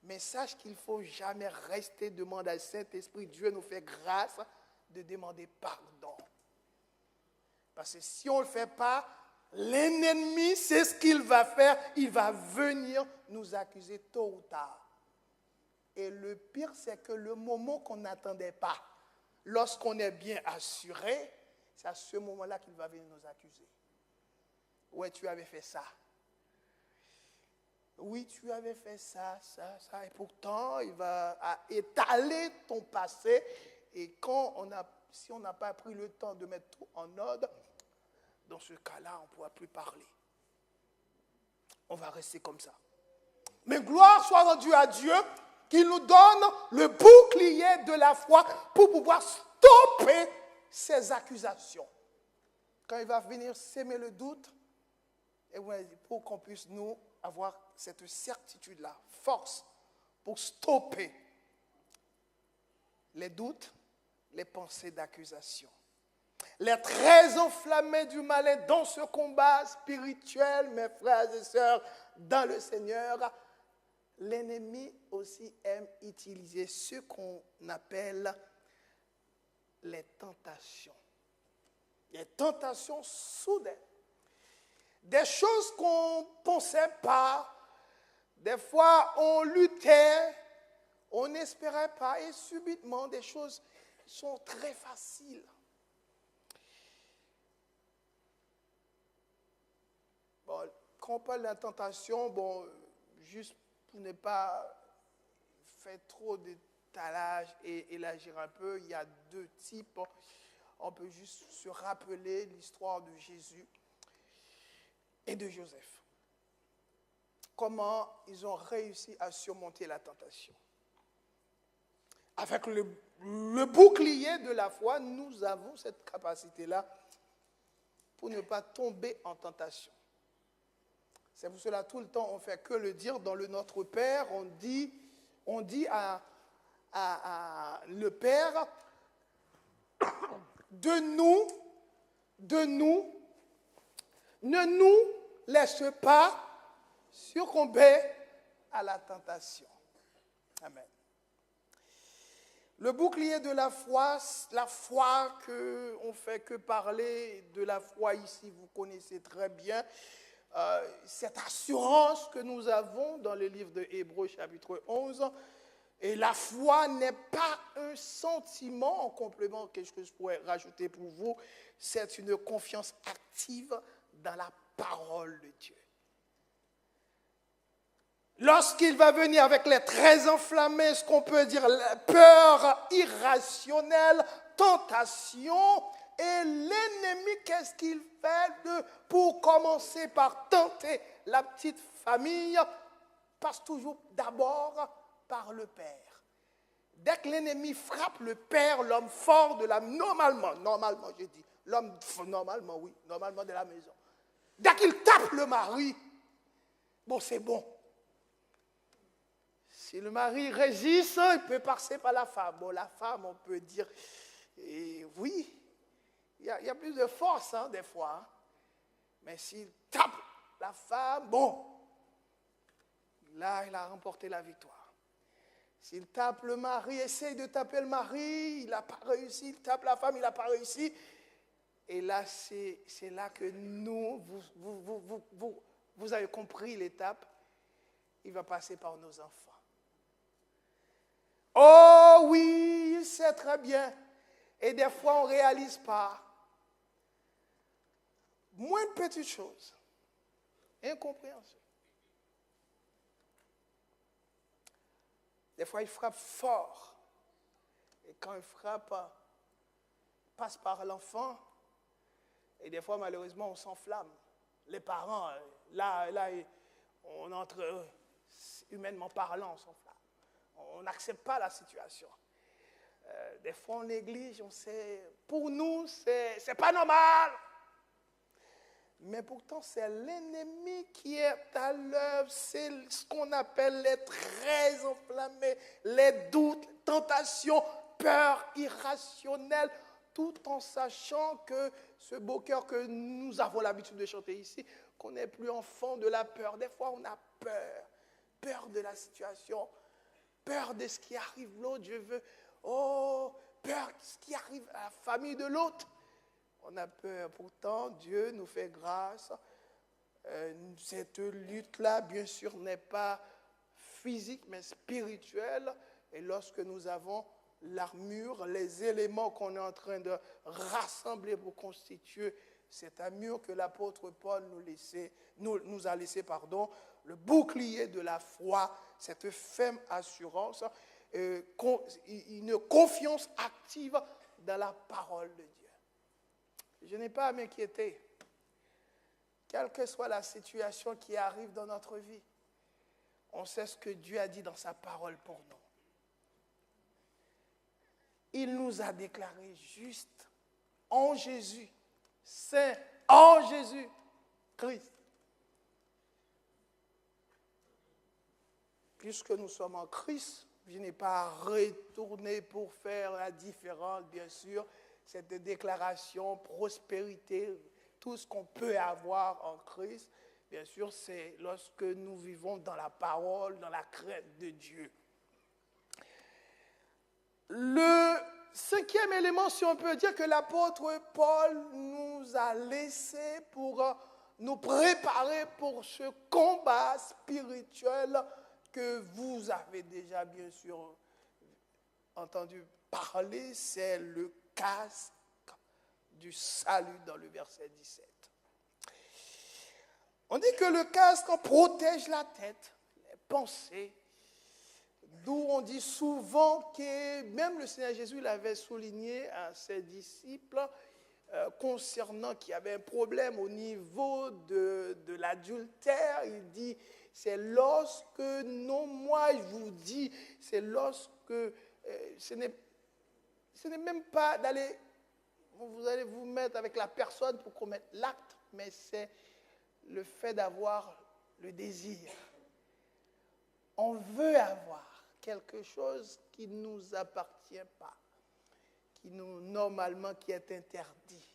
Mais sache qu'il ne faut jamais rester, demander au Saint-Esprit, Dieu nous fait grâce de demander pardon. Parce que si on ne le fait pas, l'ennemi, c'est ce qu'il va faire, il va venir nous accuser tôt ou tard. Et le pire, c'est que le moment qu'on n'attendait pas, lorsqu'on est bien assuré, c'est à ce moment-là qu'il va venir nous accuser. Ouais, tu avais fait ça. Oui, tu avais fait ça. Et pourtant, il va étaler ton passé. Et si on n'a pas pris le temps de mettre tout en ordre, dans ce cas-là, on ne pourra plus parler. On va rester comme ça. Mais gloire soit rendue à Dieu, qu'il nous donne le bouclier de la foi pour pouvoir stopper ces accusations. Quand il va venir s'aimer le doute, et pour qu'on puisse nous avoir cette certitude-là, force pour stopper les doutes, les pensées d'accusation. Les très enflammés du malin dans ce combat spirituel, mes frères et sœurs, dans le Seigneur, l'ennemi aussi aime utiliser ce qu'on appelle les tentations. Les tentations soudaines. Des choses qu'on ne pensait pas. Des fois, on luttait, on n'espérait pas. Et subitement, des choses sont très faciles. Bon, quand on parle de la tentation, juste pour ne pas faire trop d'étalage et élargir un peu, il y a deux types. On peut juste se rappeler l'histoire de Jésus et de Joseph. Comment ils ont réussi à surmonter la tentation. Avec le bouclier de la foi, nous avons cette capacité-là pour ne pas tomber en tentation. C'est pour cela, tout le temps, on ne fait que le dire dans le Notre Père. On dit à le Père, de nous, ne nous laisse pas succomber à la tentation. Amen. Le bouclier de la foi qu'on ne fait que parler de la foi ici, vous connaissez très bien. Cette assurance que nous avons dans le livre de Hébreux chapitre 11, et la foi n'est pas un sentiment en complément, quelque chose que je pourrais rajouter pour vous, c'est une confiance active dans la parole de Dieu. Lorsqu'il va venir avec les très enflammés, ce qu'on peut dire la peur irrationnelle, tentation, et l'ennemi, qu'est-ce qu'il fait pour commencer par tenter la petite famille? Passe toujours d'abord par le Père. Dès que l'ennemi frappe le Père, l'homme fort de la... Normalement, je dis, l'homme, normalement de la maison. Dès qu'il tape le mari, c'est bon. Si le mari résiste, il peut passer par la femme. La femme, on peut dire, oui, il y a plus de force, des fois. Mais s'il tape la femme, là, il a remporté la victoire. S'il tape le mari, essaye de taper le mari, il n'a pas réussi. Il tape la femme, il n'a pas réussi. Et là, c'est là que vous avez compris l'étape. Il va passer par nos enfants. Oh oui, il sait très bien Et des fois, on ne réalise pas. Moins de petites choses. Incompréhension. Des fois, il frappe fort. Et quand il frappe, il passe par l'enfant. Et des fois, malheureusement, on s'enflamme. Les parents, là, on entre humainement parlant, on s'enflamme. On n'accepte pas la situation. Des fois, on néglige, on sait. Pour nous, c'est pas normal. Mais pourtant, c'est l'ennemi qui est à l'œuvre. C'est ce qu'on appelle les traits enflammés, les doutes, les tentations, peurs irrationnelles, tout en sachant que ce beau cœur que nous avons l'habitude de chanter ici, qu'on n'est plus enfant de la peur. Des fois, on a peur. Peur de la situation, peur de ce qui arrive l'autre. Peur de ce qui arrive à la famille de l'autre. On a peur. Pourtant, Dieu nous fait grâce. Cette lutte-là, bien sûr, n'est pas physique, mais spirituelle. Et lorsque nous avons l'armure, les éléments qu'on est en train de rassembler pour constituer cette armure que l'apôtre Paul nous a laissé, le bouclier de la foi, cette ferme assurance, une confiance active dans la parole de Dieu. Je n'ai pas à m'inquiéter, quelle que soit la situation qui arrive dans notre vie. On sait ce que Dieu a dit dans sa parole pour nous. Il nous a déclaré justes en Jésus, saints en Jésus Christ. Puisque nous sommes en Christ, je n'ai pas à retourner pour faire la différence, bien sûr. Cette déclaration, prospérité, tout ce qu'on peut avoir en Christ, bien sûr, c'est lorsque nous vivons dans la parole, dans la crainte de Dieu. Le cinquième élément, si on peut dire, que l'apôtre Paul nous a laissé pour nous préparer pour ce combat spirituel que vous avez déjà, bien sûr, entendu parler, c'est le casque du salut dans le verset 17. On dit que le casque protège la tête, les pensées, d'où on dit souvent que même le Seigneur Jésus l'avait souligné à ses disciples concernant qu'il y avait un problème au niveau de l'adultère. Il dit, c'est lorsque, non moi je vous dis, c'est lorsque ce n'est même pas d'aller, vous allez vous mettre avec la personne pour commettre l'acte, mais c'est le fait d'avoir le désir. On veut avoir quelque chose qui ne nous appartient pas, normalement qui est interdit.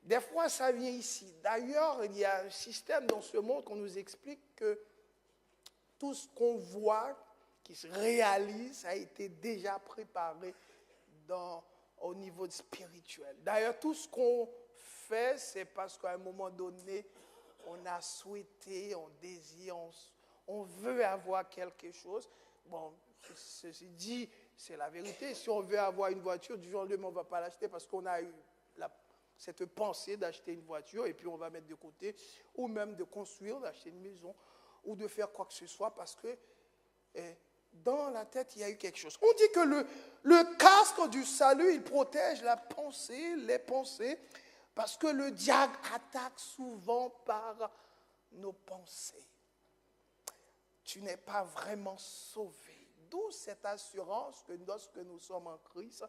Des fois, ça vient ici. D'ailleurs, il y a un système dans ce monde qu'on nous explique que tout ce qu'on voit, qui se réalise, a été déjà préparé au niveau spirituel. D'ailleurs, tout ce qu'on fait, c'est parce qu'à un moment donné, on a souhaité, on désire, on veut avoir quelque chose. Bon, ceci dit, c'est la vérité. Si on veut avoir une voiture, du jour au lendemain, on ne va pas l'acheter parce qu'on a eu cette pensée d'acheter une voiture et puis on va mettre de côté, ou même de construire, d'acheter une maison, ou de faire quoi que ce soit parce que dans la tête, il y a eu quelque chose. On dit que le casque du salut, il protège la pensée, les pensées, parce que le diable attaque souvent par nos pensées. Tu n'es pas vraiment sauvé. D'où cette assurance que lorsque nous sommes en Christ,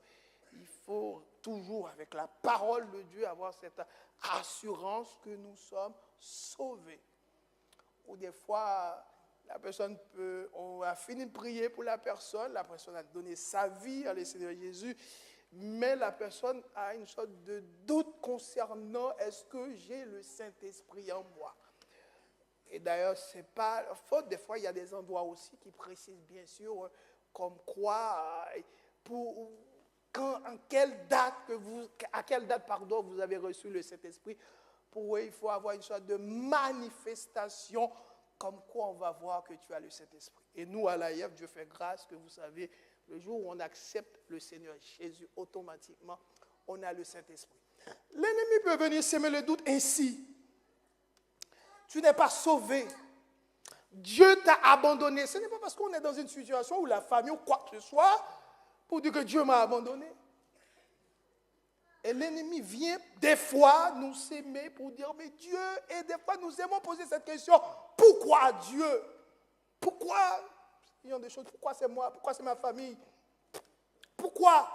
il faut toujours, avec la parole de Dieu, avoir cette assurance que nous sommes sauvés. Ou des fois, la personne on a fini de prier pour la personne a donné sa vie à le Seigneur Jésus, mais la personne a une sorte de doute concernant est-ce que j'ai le Saint-Esprit en moi. Et d'ailleurs, c'est pas faute. Des fois, il y a des endroits aussi qui précisent bien sûr comme quoi, à quelle date vous avez reçu le Saint-Esprit. Pour eux, il faut avoir une sorte de manifestation comme quoi on va voir que tu as le Saint-Esprit. Et nous, à l'AIF, Dieu fait grâce que vous savez, Le jour où on accepte le Seigneur Jésus, automatiquement, on a le Saint-Esprit. L'ennemi peut venir semer le doute ainsi. Tu n'es pas sauvé. Dieu t'a abandonné. Ce n'est pas parce qu'on est dans une situation où la famille ou quoi que ce soit pour dire que Dieu m'a abandonné. Et l'ennemi vient des fois nous s'aimer pour dire mais Dieu, et des fois nous aimons poser cette question, pourquoi Dieu? Pourquoi? Il y a des choses, pourquoi c'est moi? Pourquoi c'est ma famille? Pourquoi?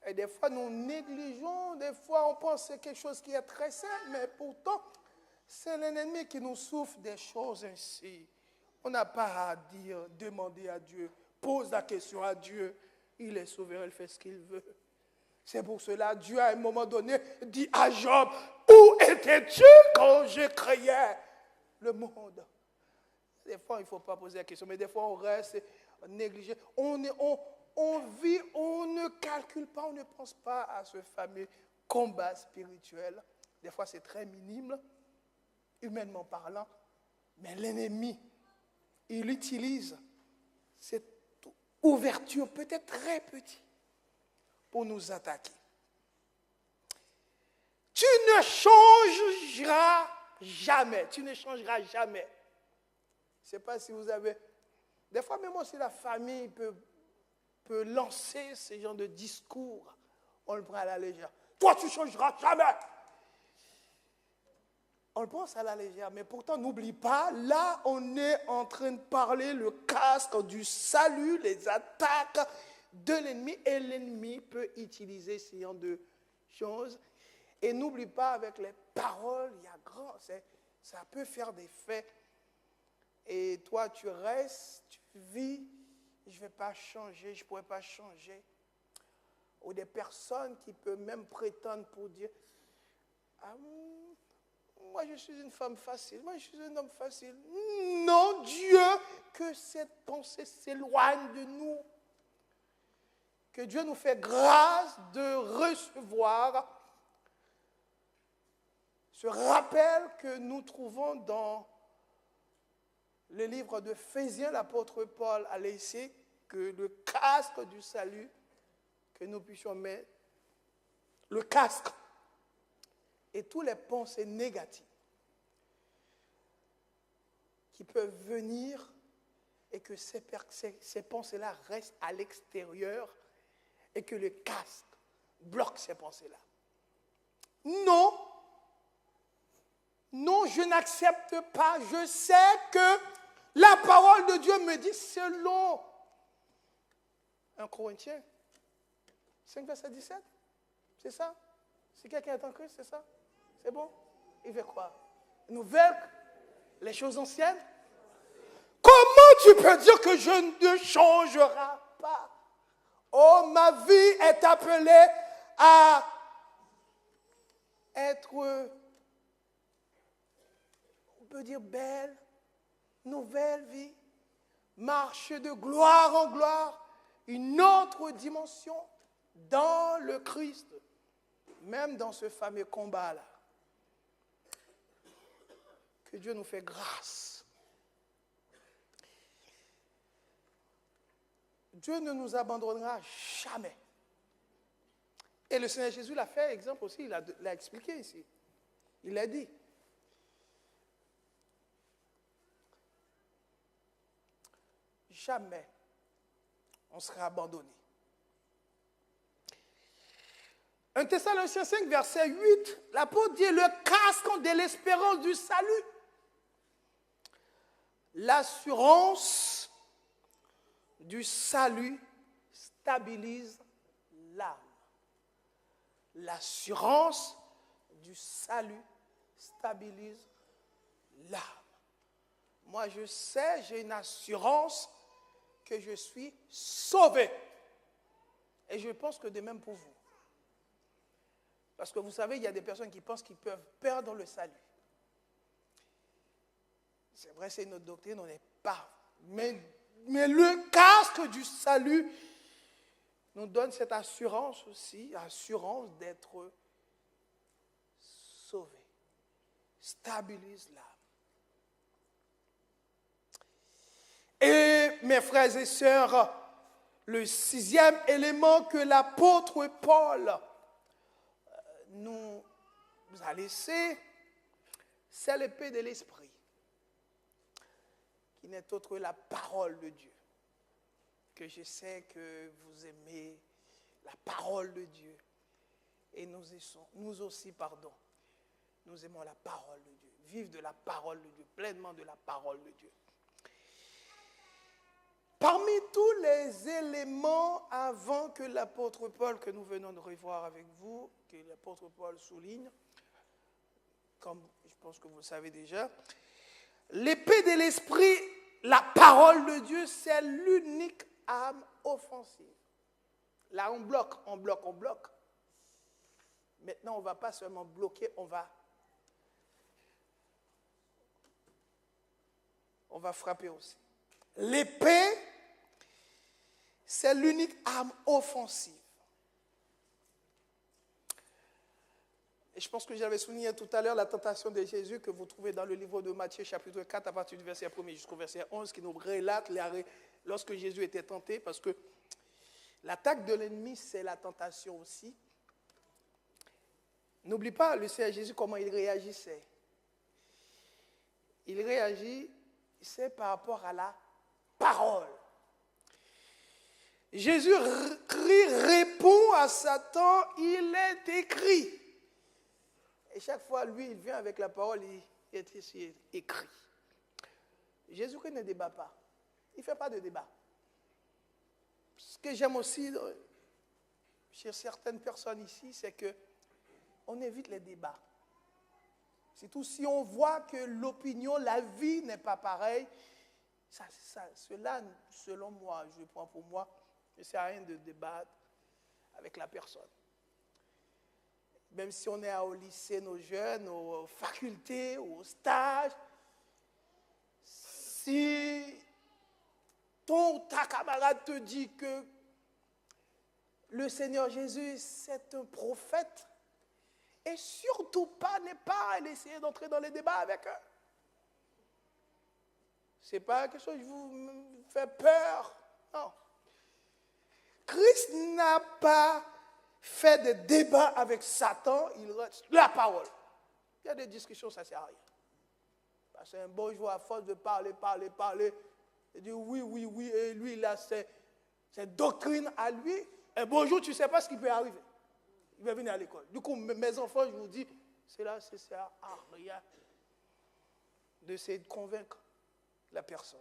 Et des fois nous négligeons, des fois on pense que c'est quelque chose qui est très simple, mais pourtant c'est l'ennemi qui nous souffle des choses ainsi. On n'a pas à dire, demander à Dieu, pose la question à Dieu, il est souverain, il fait ce qu'il veut. C'est pour cela Dieu à un moment donné dit à Job, où étais-tu quand je créais le monde? Des fois, il ne faut pas poser la question, mais des fois, on reste négligé. On vit, on ne calcule pas, on ne pense pas à ce fameux combat spirituel. Des fois, c'est très minime, humainement parlant, mais l'ennemi, il utilise cette ouverture, peut-être très petite, pour nous attaquer. Tu ne changeras jamais, tu ne changeras jamais. Je ne sais pas si vous avez... Des fois, même aussi, la famille peut lancer ce genre de discours. On le prend à la légère. Toi, tu ne changeras jamais. On le pense à la légère, mais pourtant, n'oublie pas, là, on est en train de parler le casque du salut, les attaques de l'ennemi, et l'ennemi peut utiliser ce genre de choses. Et n'oublie pas, avec les paroles, il y a grand... Ça peut faire des faits. Et toi, tu restes, tu vis, je ne vais pas changer, je ne pourrais pas changer. Ou des personnes qui peuvent même prétendre pour dire, ah, moi je suis une femme facile, moi je suis un homme facile. Non, Dieu, que cette pensée s'éloigne de nous. Que Dieu nous fait grâce de recevoir ce rappel que nous trouvons dans le livre d'Éphésiens, l'apôtre Paul a laissé que le casque du salut, que nous puissions mettre, le casque et toutes les pensées négatives qui peuvent venir et que ces pensées-là restent à l'extérieur et que le casque bloque ces pensées-là. Non, non, je n'accepte pas. Je sais que la parole de Dieu me dit selon 1 Corinthiens 5, verset 17. C'est ça? Si quelqu'un est en Christ, c'est ça? C'est bon? Il veut quoi? Nouvelle, les choses anciennes? Comment tu peux dire que je ne changerai pas? Oh, ma vie est appelée à être, on peut dire, belle, nouvelle vie, marche de gloire en gloire, une autre dimension dans le Christ, même dans ce fameux combat-là. Que Dieu nous fait grâce. Dieu ne nous abandonnera jamais. Et le Seigneur Jésus l'a fait, exemple aussi, il l'a expliqué ici. Il l'a dit. Jamais on sera abandonné. 1 Thessaloniciens 5, verset 8, l'apôtre dit le casque de l'espérance du salut. L'assurance du salut stabilise l'âme. L'assurance du salut stabilise l'âme. Moi, je sais, j'ai une assurance que je suis sauvé. Et je pense que de même pour vous. Parce que vous savez, il y a des personnes qui pensent qu'ils peuvent perdre le salut. C'est vrai, c'est notre doctrine, on n'est pas. Mais le casque du salut nous donne cette assurance aussi, assurance d'être sauvé. Stabilise l'âme. Et mes frères et sœurs, Le sixième élément que l'apôtre Paul nous a laissé, c'est l'épée de l'esprit, qui n'est autre que la parole de Dieu. Que je sais que vous aimez la parole de Dieu. Et nous aussi, nous aimons la parole de Dieu. Vivre de la parole de Dieu, pleinement de la parole de Dieu. Parmi tous les éléments avant que l'apôtre Paul, que nous venons de revoir avec vous, que l'apôtre Paul souligne, comme je pense que vous le savez déjà, l'épée de l'esprit, la parole de Dieu, c'est l'unique arme offensive. Là, on bloque. Maintenant, on ne va pas seulement bloquer, on va frapper aussi. L'épée, c'est l'unique arme offensive. Et je pense que j'avais souligné tout à l'heure la tentation de Jésus que vous trouvez dans le livre de Matthieu, chapitre 4, à partir du verset 1 jusqu'au verset 11, qui nous relate lorsque Jésus était tenté, parce que l'attaque de l'ennemi, c'est la tentation aussi. N'oublie pas le Seigneur Jésus, comment il réagissait. Il réagissait par rapport à la parole. Jésus répond à Satan, il est écrit. Et chaque fois, lui, il vient avec la parole, il est ici écrit. Jésus-Christ ne débat pas. Il ne fait pas de débat. Ce que j'aime aussi chez certaines personnes ici, c'est qu'on évite les débats. Surtout si on voit que l'opinion, la vie n'est pas pareille. Cela, selon moi, je prends pour moi, ne sert à rien de débattre avec la personne. Même si on est au lycée, nos jeunes, aux facultés, aux stages, si ton ou ta camarade te dit que le Seigneur Jésus, c'est un prophète, et surtout pas, n'est pas essayer d'entrer dans les débats avec eux. Ce n'est pas quelque chose qui vous fait peur. Non. Christ n'a pas fait des débats avec Satan, il reste la parole. Il y a des discussions, ça ne sert à rien. Parce qu'un bourgeois, à force de parler, il dit oui, et lui, il a ses doctrines à lui. Un beau jour, tu ne sais pas ce qui peut arriver. Il va venir à l'école. Du coup, mes enfants, je vous dis, ça ne sert à rien d'essayer de convaincre la personne.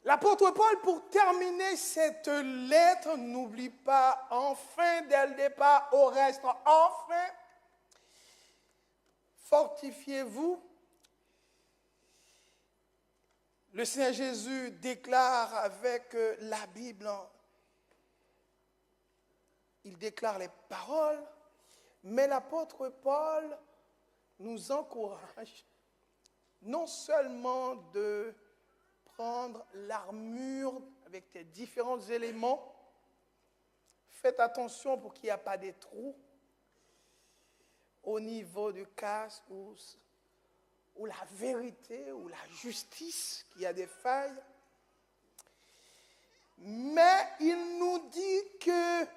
L'apôtre Paul, pour terminer cette lettre, n'oublie pas, enfin, dès le départ, au reste, enfin, fortifiez-vous. Le Seigneur Jésus déclare avec la Bible, il déclare les paroles, mais l'apôtre Paul nous encourage non seulement de prendre l'armure avec tes différents éléments, faites attention pour qu'il n'y ait pas de trous au niveau du casque ou la vérité ou la justice, qu'il y a des failles. Mais il nous dit que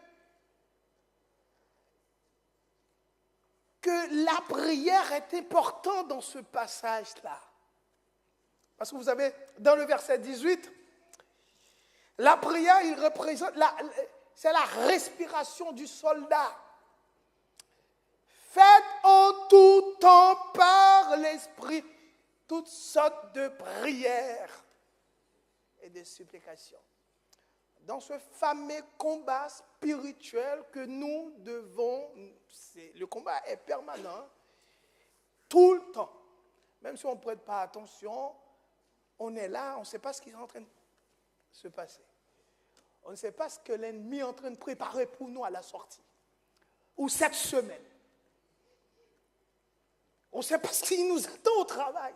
la prière est importante dans ce passage-là. Parce que vous savez, dans le verset 18, la prière, il représente, c'est la respiration du soldat. Faites en tout temps par l'Esprit toutes sortes de prières et de supplications. Dans ce fameux combat spirituel que nous devons, le combat est permanent, tout le temps. Même si on ne prête pas attention, on est là, on ne sait pas ce qui est en train de se passer. On ne sait pas ce que l'ennemi est en train de préparer pour nous à la sortie. Ou cette semaine. On ne sait pas ce qui nous attend au travail.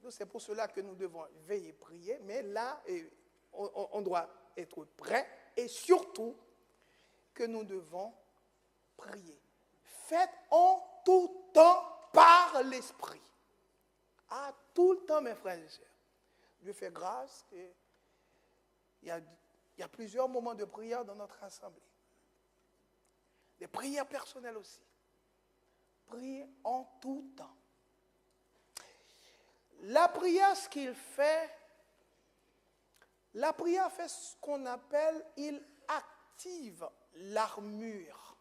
Donc c'est pour cela que nous devons veiller, prier, mais là, on doit être prêt et surtout que nous devons prier. Faites en tout temps par l'Esprit. À tout le temps, mes frères et sœurs. Dieu fait grâce. Et il y a plusieurs moments de prière dans notre assemblée. Des prières personnelles aussi. Priez en tout temps. La prière, ce qu'il fait, la prière fait ce qu'on appelle, il active l'armure.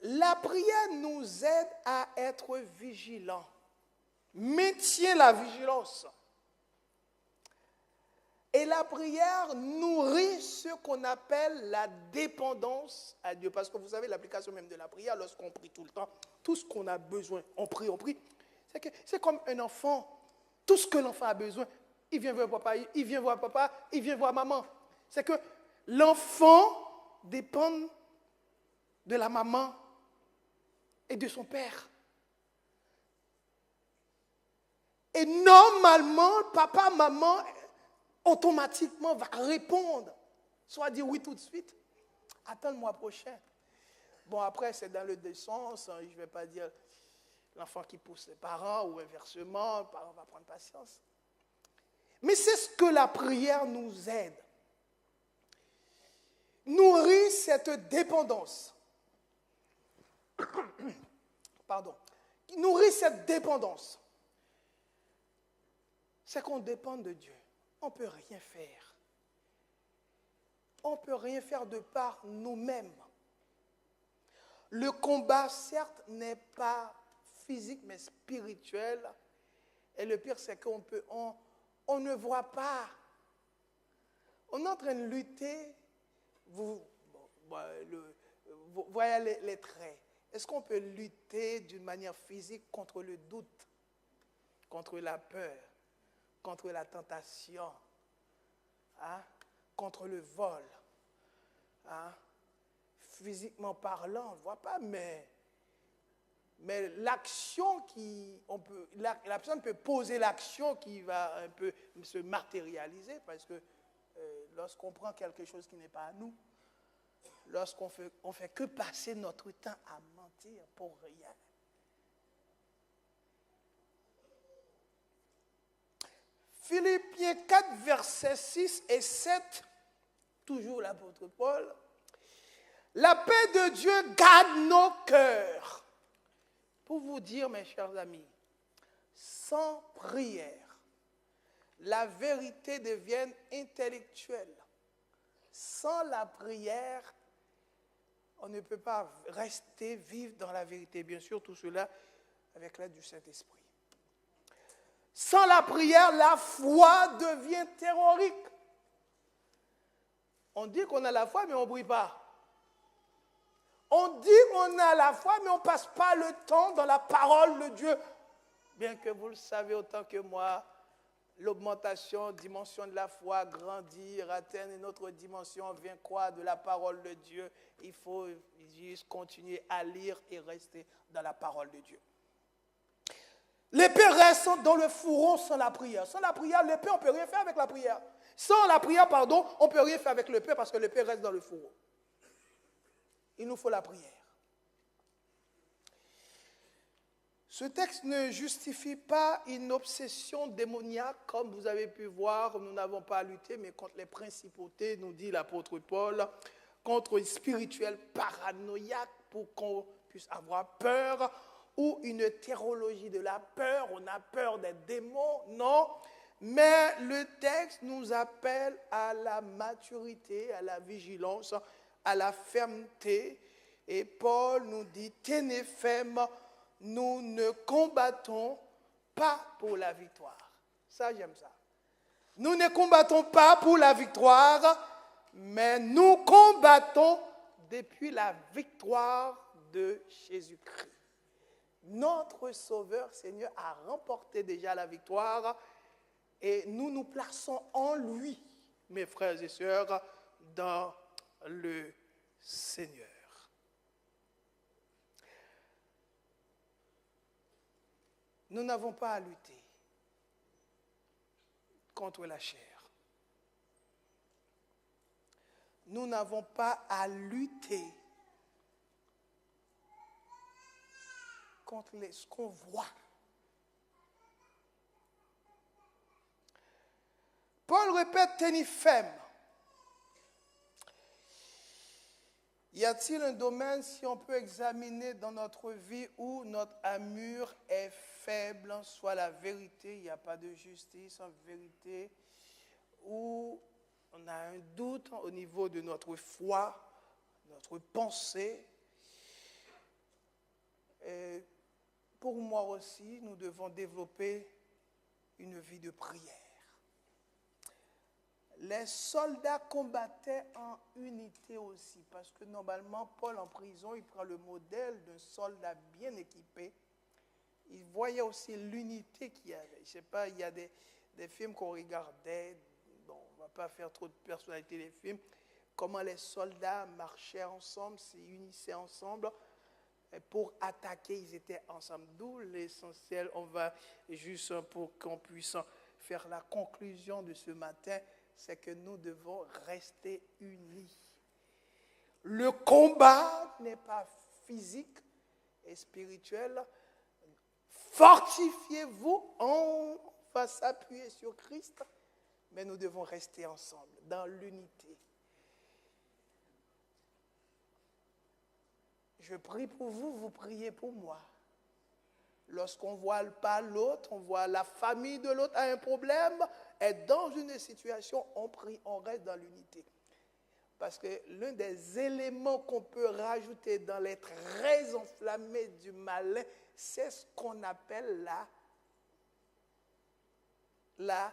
La prière nous aide à être vigilants. Maintient la vigilance. Et la prière nourrit ce qu'on appelle la dépendance à Dieu. Parce que vous savez, l'application même de la prière, lorsqu'on prie tout le temps, tout ce qu'on a besoin, on prie. C'est comme un enfant. Tout ce que l'enfant a besoin, il vient voir papa, il vient voir papa, il vient voir maman. C'est que l'enfant dépend de la maman et de son père. Et normalement, papa, maman, automatiquement va répondre. Soit dire oui tout de suite, attends le mois prochain. Bon, après, c'est dans le deux sens. Je ne vais pas dire l'enfant qui pousse les parents ou inversement, le parent va prendre patience. Mais c'est ce que la prière nous aide. Nourrit cette dépendance. Pardon. Nourrit cette dépendance. C'est qu'on dépend de Dieu. On ne peut rien faire. On ne peut rien faire de par nous-mêmes. Le combat, certes, n'est pas physique, mais spirituel. Et le pire, c'est qu'on ne voit pas. On est en train de lutter. Vous voyez les traits. Est-ce qu'on peut lutter d'une manière physique contre le doute, contre la peur, contre la tentation, hein, contre le vol, hein? Physiquement parlant, on ne voit pas, mais l'action la personne peut poser l'action qui va un peu se matérialiser, parce que lorsqu'on prend quelque chose qui n'est pas à nous, lorsqu'on fait que passer notre temps à mentir pour rien. Philippiens 4, versets 6 et 7, toujours l'apôtre Paul. La paix de Dieu garde nos cœurs. Pour vous dire, mes chers amis, sans prière, la vérité devient intellectuelle. Sans la prière, on ne peut pas rester vivre dans la vérité. Bien sûr, tout cela avec l'aide du Saint-Esprit. Sans la prière, la foi devient théorique. On dit qu'on a la foi, mais on ne prie pas. On dit qu'on a la foi, mais on ne passe pas le temps dans la parole de Dieu. Bien que vous le savez autant que moi, l'augmentation, dimension de la foi, grandir, atteindre une autre dimension, vient quoi de la parole de Dieu. Il faut juste continuer à lire et rester dans la parole de Dieu. L'épée reste dans le fourreau sans la prière. Sans la prière, l'épée, on ne peut rien faire avec la prière. Sans la prière, pardon, on ne peut rien faire avec l'épée parce que l'épée reste dans le fourreau. Il nous faut la prière. Ce texte ne justifie pas une obsession démoniaque, comme vous avez pu voir. Nous n'avons pas à lutter, mais contre les principautés, nous dit l'apôtre Paul, contre une spirituelle paranoïaque pour qu'on puisse avoir peur, ou une théologie de la peur, on a peur des démons, non. Mais le texte nous appelle à la maturité, à la vigilance, à la fermeté. Et Paul nous dit, tenez ferme, nous ne combattons pas pour la victoire. Ça, j'aime ça. Nous ne combattons pas pour la victoire, mais nous combattons depuis la victoire de Jésus-Christ. Notre Sauveur, Seigneur, a remporté déjà la victoire et nous nous plaçons en lui, mes frères et sœurs, dans le Seigneur. Nous n'avons pas à lutter contre la chair. Nous n'avons pas à lutter contre ce qu'on voit. Paul répète, tenez ferme. Y a-t-il un domaine, si on peut examiner dans notre vie, où notre armure est faible, soit la vérité, il n'y a pas de justice en vérité, où on a un doute au niveau de notre foi, notre pensée. Et pour moi aussi, nous devons développer une vie de prière. Les soldats combattaient en unité aussi, parce que normalement, Paul en prison, il prend le modèle d'un soldat bien équipé. Il voyait aussi l'unité qu'il y avait. Je ne sais pas, il y a des films qu'on regardait, bon, on ne va pas faire trop de personnalité des films, comment les soldats marchaient ensemble, s'unissaient ensemble. Pour attaquer, ils étaient ensemble. D'où l'essentiel, on va juste pour qu'on puisse faire la conclusion de ce matin, c'est que nous devons rester unis. Le combat n'est pas physique et spirituel. Fortifiez-vous, on va s'appuyer sur Christ, mais nous devons rester ensemble, dans l'unité. Je prie pour vous, vous priez pour moi. Lorsqu'on ne voit pas l'autre, on voit la famille de l'autre a un problème, est dans une situation, on prie, on reste dans l'unité. Parce que l'un des éléments qu'on peut rajouter dans les traits enflammés du malin, c'est ce qu'on appelle la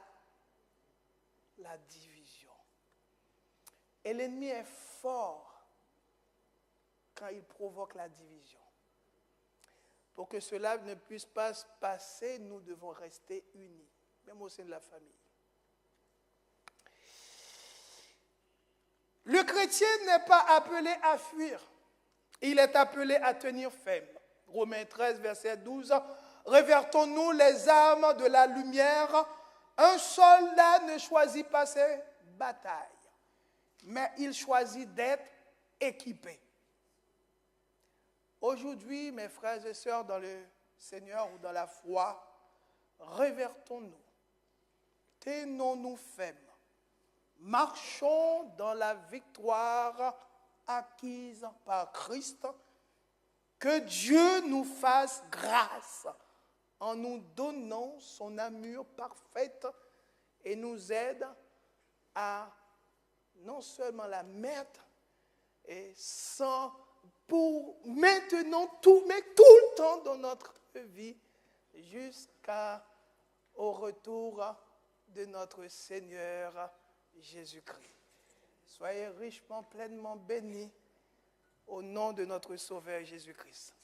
division. Et l'ennemi est fort quand il provoque la division. Pour que cela ne puisse pas se passer, nous devons rester unis, même au sein de la famille. Le chrétien n'est pas appelé à fuir, il est appelé à tenir ferme. Romains 13, verset 12, révertons-nous les armes de la lumière. Un soldat ne choisit pas ses batailles, mais il choisit d'être équipé. Aujourd'hui, mes frères et sœurs dans le Seigneur ou dans la foi, révertons-nous, tenons-nous fermes, marchons dans la victoire acquise par Christ, que Dieu nous fasse grâce en nous donnant son armure parfaite et nous aide à non seulement la mettre, et pour maintenant tout, mais tout le temps dans notre vie, jusqu'au retour de notre Seigneur Jésus-Christ. Soyez richement, pleinement bénis au nom de notre Sauveur Jésus-Christ.